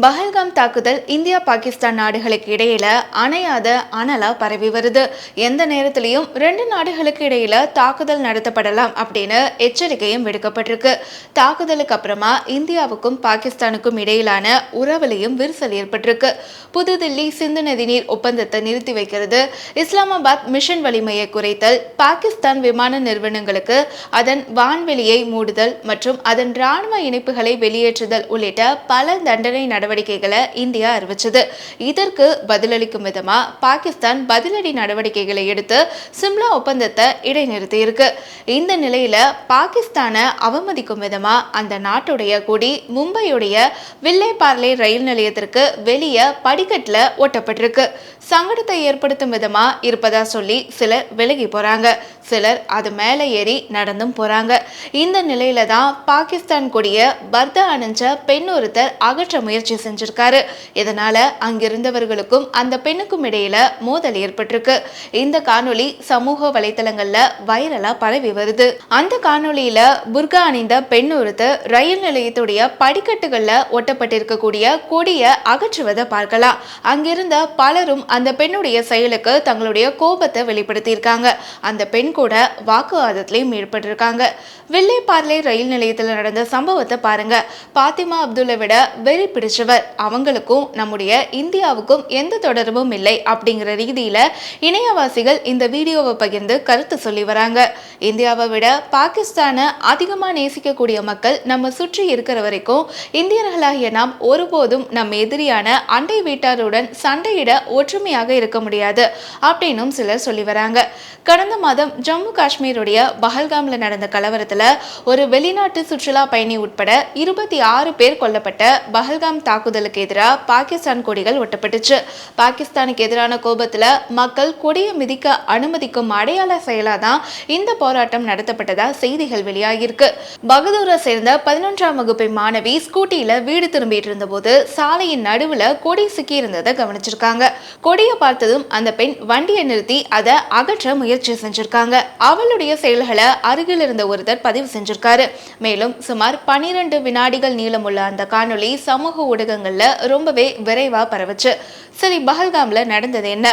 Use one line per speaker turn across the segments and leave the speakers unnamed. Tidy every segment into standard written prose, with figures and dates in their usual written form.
பஹல்காம் தாக்குதல் இந்தியா பாகிஸ்தான் நாடுகளுக்கு இடையில அணையாத அனலா பரவி வருது. எந்த நேரத்திலையும் ரெண்டு நாடுகளுக்கு இடையில தாக்குதல் நடத்தப்படலாம் அப்படின்னு எச்சரிக்கையும் விடுக்கப்பட்டிருக்கு. தாக்குதலுக்கு அப்புறமா இந்தியாவுக்கும் பாகிஸ்தானுக்கும் இடையிலான உறவுலையும் விரிசல் ஏற்பட்டிருக்கு. புதுதில்லி சிந்து நதிநீர் ஒப்பந்தத்தை நிறுத்தி வைக்கிறது, இஸ்லாமாபாத் மிஷன் வலிமையை குறைத்தல், பாகிஸ்தான் விமான நிறுவனங்களுக்கு அதன் வான்வெளியை மூடுதல் மற்றும் அதன் ராணுவ இணைப்புகளை வெளியேற்றுதல் உள்ளிட்ட பல தண்டனை நடவடிக்கைகளை இந்தியா அறிவிச்சது. இதற்கு பதிலளிக்கும் விதமா பாகிஸ்தான் பதிலடி நடவடிக்கைகளை எடுத்து சிம்லா ஒப்பந்தத்தை இடைநிறுத்தி இருக்கு. இந்த நிலையில பாகிஸ்தானை அவமதிக்கும் விதமா அந்த நாட்டுடைய கொடி மும்பையுடைய வில்லே பார்லே ரயில் நிலையத்திற்கு வெளியே படிக்கட்டுல ஒட்டப்பட்டிருக்கு. சங்கடத்தை ஏற்படுத்தும் விதமா இருப்பதா சொல்லி சிலர் விலகி போறாங்க, சிலர் அது மேல ஏறி நடந்தும் போறாங்க. இந்த நிலையில தான் பாகிஸ்தான் கொடிய பர்தா அணிஞ்ச பெண் ஒருத்தர் அகற்ற முயற்சி செஞ்சிருக்காரு. இதனால அங்கிருந்தவர்களுக்கும் அந்த பெண்ணுக்கும் இடையில மோதல் ஏற்பட்டிருக்கு. இந்த காணொளி சமூக வலைதளங்கள்ல வைரலா பரவி வருது. அந்த காணொளியில புர்கா அணிந்த பெண் ஒருத்தர் ரயில் நிலையத்துடைய படிக்கட்டுகள்ல ஒட்டப்பட்டிருக்கக்கூடிய கொடிய அகற்றுவதை பார்க்கலாம். அங்கிருந்த பலரும் அந்த பெண்ணுடைய செயலுக்கு தங்களுடைய கோபத்தை வெளிப்படுத்தியிருக்காங்க. அந்த பெண் கூட வாக்குவாதத்திலையும் ஈடுபட்டிருக்காங்க. வில்லே பார்லே ரயில் நிலையத்தில் நடந்த சம்பவத்தை பாருங்க. பாத்திமா அப்துல்லை விட வெறி பிடிச்சவர், அவங்களுக்கும் நம்முடைய இந்தியாவுக்கும் எந்த தொடர்பும் இல்லை அப்படிங்கிற ரீதியில இணையவாசிகள் இந்த வீடியோவை பகிர்ந்து கருத்து சொல்லி வராங்க. இந்தியாவை விட பாகிஸ்தானை அதிகமா நேசிக்கக்கூடிய மக்கள் நம்ம சுற்றி இருக்கிற வரைக்கும் இந்தியர்களாகிய நாம் ஒருபோதும் நம் எதிரியான அண்டை வீட்டாருடன் சண்டையிட ஒற்றுமையாக இருக்க முடியாது அப்படின்னும் சிலர் சொல்லி வராங்க. கடந்த மாதம் ஜம்மு காஷ்மீருடைய பஹல்காம்ல நடந்த கலவரத்துல ஒரு வெளிநாட்டு சுற்றுலா பயணி உட்பட 26 பேர் கொல்லப்பட்ட பஹல்காம் தாக்குதலுக்கு எதிராக பாகிஸ்தான் கொடிகள் ஒட்டப்பட்டுச்சு. பாகிஸ்தானுக்கு எதிரான கோபத்துல மக்கள் கொடியை மிதிக்க அனுமதிக்கும் அடையாள செயலாதான் இந்த போராட்டம் நடத்தப்பட்டதா செய்திகள் வெளியாகிருக்கு. பகதூரை சேர்ந்த 11ஆம் வகுப்பு மாணவி ஸ்கூட்டியில வீடு திரும்பிட்டு இருந்த போது சாலையின் நடுவுல கொடி சிக்கி இருந்ததை கவனிச்சிருக்காங்க. கொடியை பார்த்ததும் அந்த பெண் வண்டியை நிறுத்தி அதை அகற்ற முயற்சி செஞ்சிருக்காங்க. அவளுடைய செயல்களை அருகில் இருந்த ஒருத்தர் பதிவு செஞ்சிருக்காரு. மேலும் சுமார் 12 வினாடிகள் நீளமுள்ள அந்த காணொளி சமூக ஊடகங்கள்ல ரொம்பவே விரைவா பரவுச்சு. சரி, பஹல்காம்ல நடந்தது என்ன?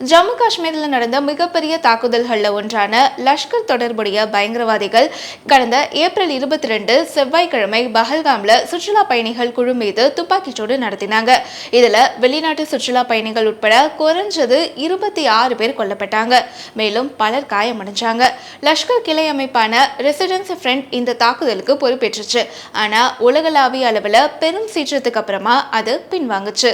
ஜம்மு காஷ்மீர்ல நடந்த மிகப்பெரிய தாக்குதல்கள்ல ஒன்றான லஷ்கர் தொடர்புடைய பயங்கரவாதிகள் கடந்த ஏப்ரல் 22 செவ்வாய்க்கிழமை பஹல்காம்ல சுற்றுலா பயணிகள் குழு மீது துப்பாக்கிச்சூடு நடத்தினாங்க. இதுல வெளிநாட்டு சுற்றுலா பயணிகள் உட்பட குறைஞ்சது 26 பேர் கொல்லப்பட்டாங்க. மேலும் பலர் காயமடைஞ்சாங்க. லஷ்கர் கிளை அமைப்பான ரெசிடென்ஸ் ஃப்ரண்ட் இந்த தாக்குதலுக்கு பொறுப்பேற்றுச்சு. ஆனா உலகளாவிய அளவுல பெரும் சீற்றத்துக்கு அப்புறமா அது பின்வாங்குச்சு.